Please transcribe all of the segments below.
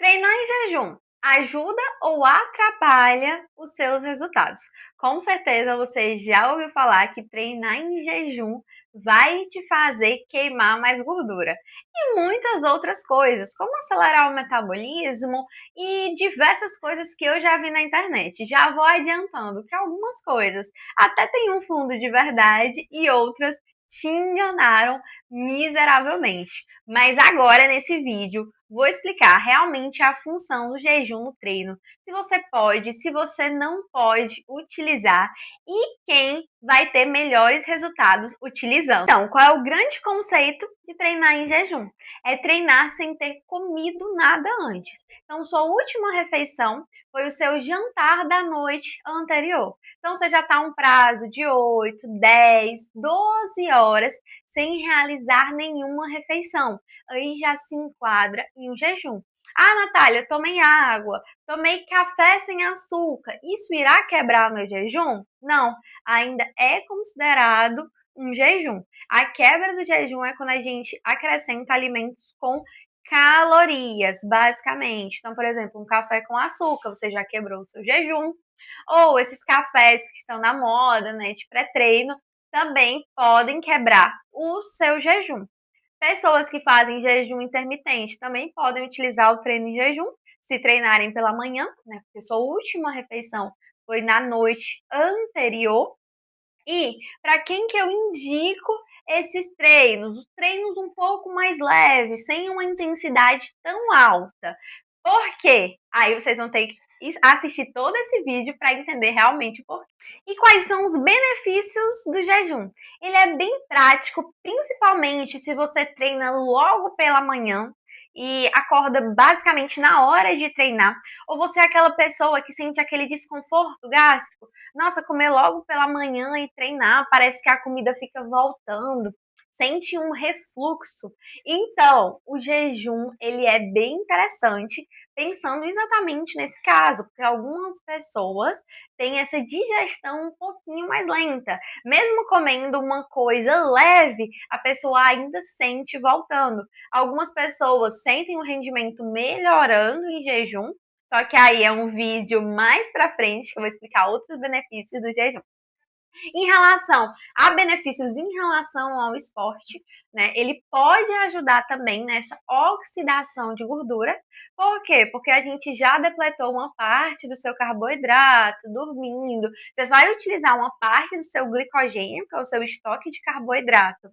Treinar em jejum ajuda ou atrapalha os seus resultados? Com certeza você já ouviu falar que treinar em jejum vai te fazer queimar mais gordura. E muitas outras coisas, como acelerar o metabolismo e diversas coisas que eu já vi na internet. Já vou adiantando que algumas coisas até têm um fundo de verdade e outras te enganaram miseravelmente. Mas agora, nesse vídeo, vou explicar realmente a função do jejum no treino, se você pode, se você não pode utilizar e quem vai ter melhores resultados utilizando. Então, qual é o grande conceito de treinar em jejum? É treinar sem ter comido nada antes. Então, sua última refeição foi o seu jantar da noite anterior. Então, você já está um prazo de 8, 10, 12 horas sem realizar nenhuma refeição. Aí já se enquadra em um jejum. Ah, Natália, tomei água, tomei café sem açúcar. Isso irá quebrar meu jejum? Não, ainda é considerado um jejum. A quebra do jejum é quando a gente acrescenta alimentos com calorias, basicamente. Então, por exemplo, um café com açúcar, você já quebrou o seu jejum. Ou esses cafés que estão na moda, né, de pré-treino, também podem quebrar o seu jejum. Pessoas que fazem jejum intermitente também podem utilizar o treino em jejum, se treinarem pela manhã, né? Porque sua última refeição foi na noite anterior. E para quem que eu indico esses treinos? Os treinos um pouco mais leves, sem uma intensidade tão alta. Por quê? Aí vocês vão ter que assistir todo esse vídeo para entender realmente o porquê. E quais são os benefícios do jejum? Ele é bem prático, principalmente se você treina logo pela manhã e acorda basicamente na hora de treinar, ou você é aquela pessoa que sente aquele desconforto gástrico. Nossa, comer logo pela manhã e treinar, parece que a comida fica voltando, sente um refluxo. Então, o jejum, ele é bem interessante, pensando exatamente nesse caso, porque algumas pessoas têm essa digestão um pouquinho mais lenta. Mesmo comendo uma coisa leve, a pessoa ainda sente voltando. Algumas pessoas sentem o rendimento melhorando em jejum, só que aí é um vídeo mais pra frente que eu vou explicar outros benefícios do jejum. Em relação a benefícios em relação ao esporte, né, ele pode ajudar também nessa oxidação de gordura. Por quê? Porque a gente já depletou uma parte do seu carboidrato dormindo. Você vai utilizar uma parte do seu glicogênio, que é o seu estoque de carboidrato,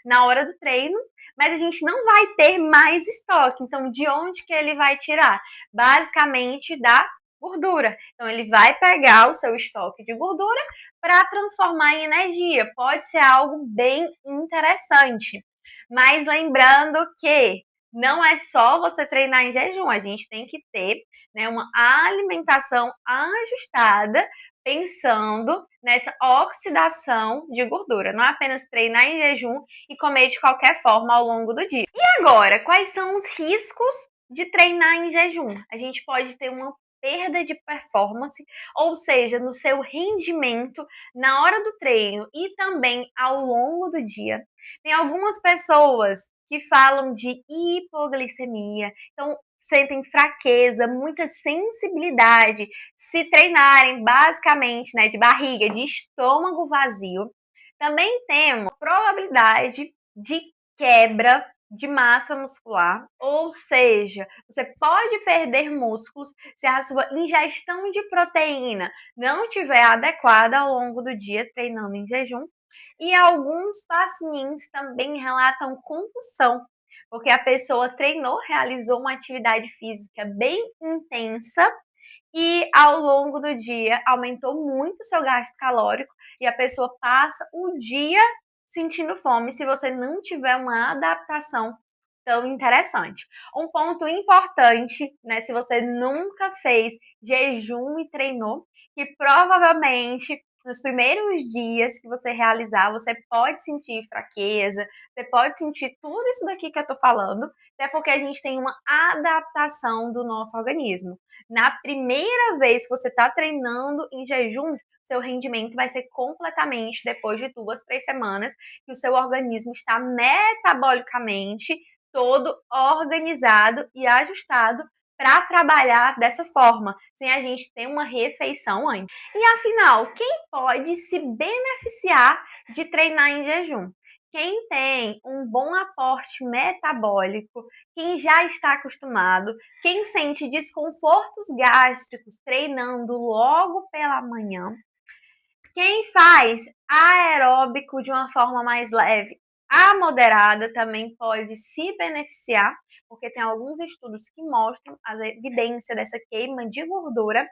na hora do treino, mas a gente não vai ter mais estoque. Então, de onde que ele vai tirar? Basicamente da gordura. Então, ele vai pegar o seu estoque de gordura para transformar em energia. Pode ser algo bem interessante. Mas lembrando que não é só você treinar em jejum, a gente tem que ter, né, uma alimentação ajustada, pensando nessa oxidação de gordura. Não é apenas treinar em jejum e comer de qualquer forma ao longo do dia. E agora, quais são os riscos de treinar em jejum? A gente pode ter uma perda de performance, ou seja, no seu rendimento na hora do treino e também ao longo do dia. Tem algumas pessoas que falam de hipoglicemia, então sentem fraqueza, muita sensibilidade, se treinarem basicamente, né, de barriga, de estômago vazio. Também temos probabilidade de quebra de massa muscular, ou seja, você pode perder músculos se a sua ingestão de proteína não estiver adequada ao longo do dia treinando em jejum. E alguns pacientes também relatam compulsão, porque a pessoa treinou, realizou uma atividade física bem intensa e ao longo do dia aumentou muito o seu gasto calórico e a pessoa passa o dia sentindo fome se você não tiver uma adaptação tão interessante. Um ponto importante, né, se você nunca fez jejum e treinou, que provavelmente nos primeiros dias que você realizar, você pode sentir fraqueza, você pode sentir tudo isso daqui que eu tô falando, até porque a gente tem uma adaptação do nosso organismo. Na primeira vez que você está treinando em jejum, seu rendimento vai ser completamente depois de 2, 3 semanas que o seu organismo está metabolicamente todo organizado e ajustado para trabalhar dessa forma, sem a gente ter uma refeição antes. E afinal, quem pode se beneficiar de treinar em jejum? Quem tem um bom aporte metabólico, quem já está acostumado, quem sente desconfortos gástricos treinando logo pela manhã, quem faz aeróbico de uma forma mais leve a moderada também pode se beneficiar, porque tem alguns estudos que mostram a evidência dessa queima de gordura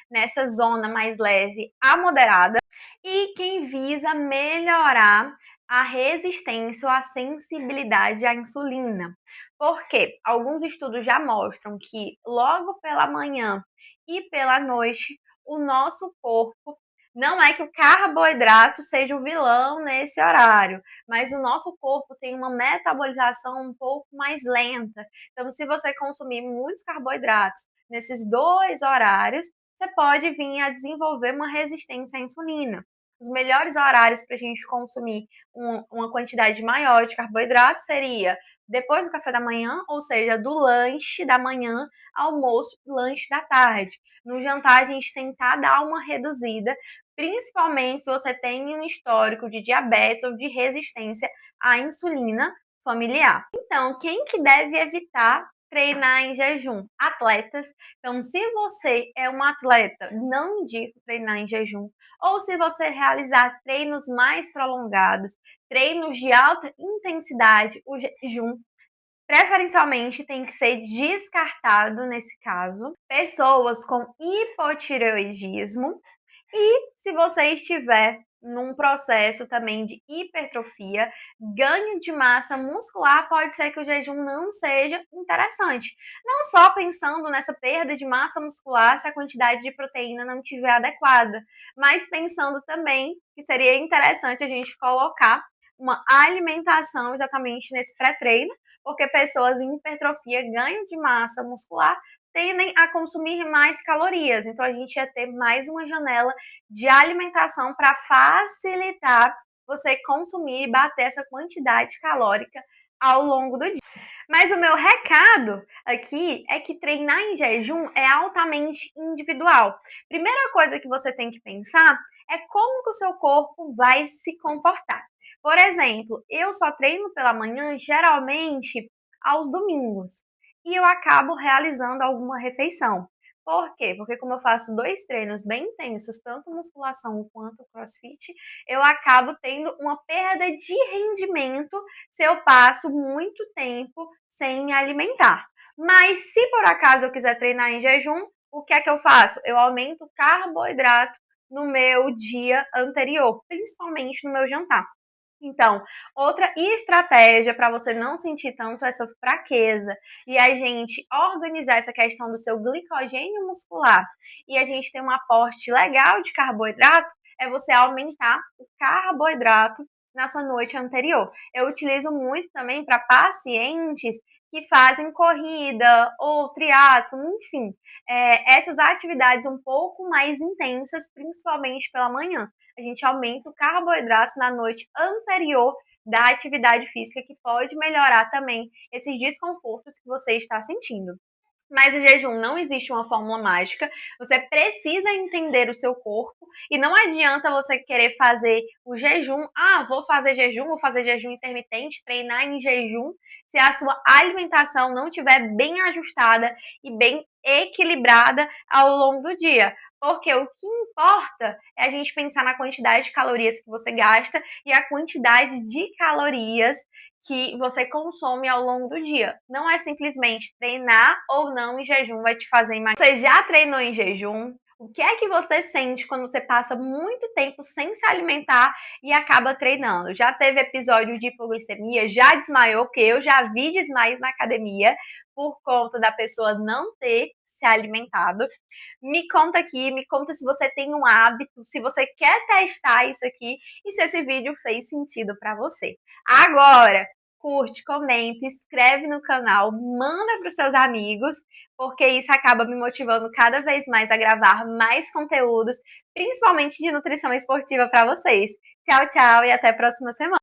nessa zona mais leve a moderada. E quem visa melhorar a resistência ou a sensibilidade à insulina. Porque alguns estudos já mostram que logo pela manhã e pela noite o nosso corpo, não é que o carboidrato seja o vilão nesse horário, mas o nosso corpo tem uma metabolização um pouco mais lenta. Então, se você consumir muitos carboidratos nesses 2 horários, você pode vir a desenvolver uma resistência à insulina. Os melhores horários para a gente consumir uma quantidade maior de carboidrato seria depois do café da manhã, ou seja, do lanche da manhã, almoço, lanche da tarde. No jantar, a gente tentar dar uma reduzida, principalmente se você tem um histórico de diabetes ou de resistência à insulina familiar. Então, quem que deve evitar treinar em jejum? Atletas. Então, se você é um atleta, não indico treinar em jejum. Ou se você realizar treinos mais prolongados, treinos de alta intensidade, o jejum preferencialmente tem que ser descartado nesse caso. Pessoas com hipotireoidismo e se você estiver num processo também de hipertrofia, ganho de massa muscular, pode ser que o jejum não seja interessante. Não só pensando nessa perda de massa muscular se a quantidade de proteína não estiver adequada, mas pensando também que seria interessante a gente colocar uma alimentação exatamente nesse pré-treino, porque pessoas em hipertrofia, ganho de massa muscular, tendem a consumir mais calorias. Então, a gente ia ter mais uma janela de alimentação para facilitar você consumir e bater essa quantidade calórica ao longo do dia. Mas o meu recado aqui é que treinar em jejum é altamente individual. Primeira coisa que você tem que pensar é como que o seu corpo vai se comportar. Por exemplo, eu só treino pela manhã geralmente aos domingos e eu acabo realizando alguma refeição. Por quê? Porque como eu faço 2 treinos bem intensos, tanto musculação quanto crossfit, eu acabo tendo uma perda de rendimento se eu passo muito tempo sem me alimentar. Mas se por acaso eu quiser treinar em jejum, o que é que eu faço? Eu aumento o carboidrato no meu dia anterior, principalmente no meu jantar. Então, outra estratégia para você não sentir tanto essa fraqueza e a gente organizar essa questão do seu glicogênio muscular e a gente ter um aporte legal de carboidrato é você aumentar o carboidrato na sua noite anterior. Eu utilizo muito também para pacientes que fazem corrida ou triatlo, enfim, essas atividades um pouco mais intensas, principalmente pela manhã. A gente aumenta o carboidrato na noite anterior da atividade física, que pode melhorar também esses desconfortos que você está sentindo. Mas o jejum não existe uma fórmula mágica, você precisa entender o seu corpo e não adianta você querer fazer o jejum, vou fazer jejum intermitente, treinar em jejum, se a sua alimentação não estiver bem ajustada e bem equilibrada ao longo do dia. Porque o que importa é a gente pensar na quantidade de calorias que você gasta e a quantidade de calorias que você consome ao longo do dia. Não é simplesmente treinar ou não em jejum vai te fazer emagrecer. Você já treinou em jejum? O que é que você sente quando você passa muito tempo sem se alimentar e acaba treinando? Já teve episódio de hipoglicemia? Já desmaiou? Porque eu já vi desmaios na academia por conta da pessoa não ter se alimentado. Me conta aqui, me conta se você tem um hábito, se você quer testar isso aqui e se esse vídeo fez sentido para você. Agora, curte, comenta, inscreve no canal, manda para os seus amigos, porque isso acaba me motivando cada vez mais a gravar mais conteúdos, principalmente de nutrição esportiva para vocês. Tchau, tchau e até a próxima semana.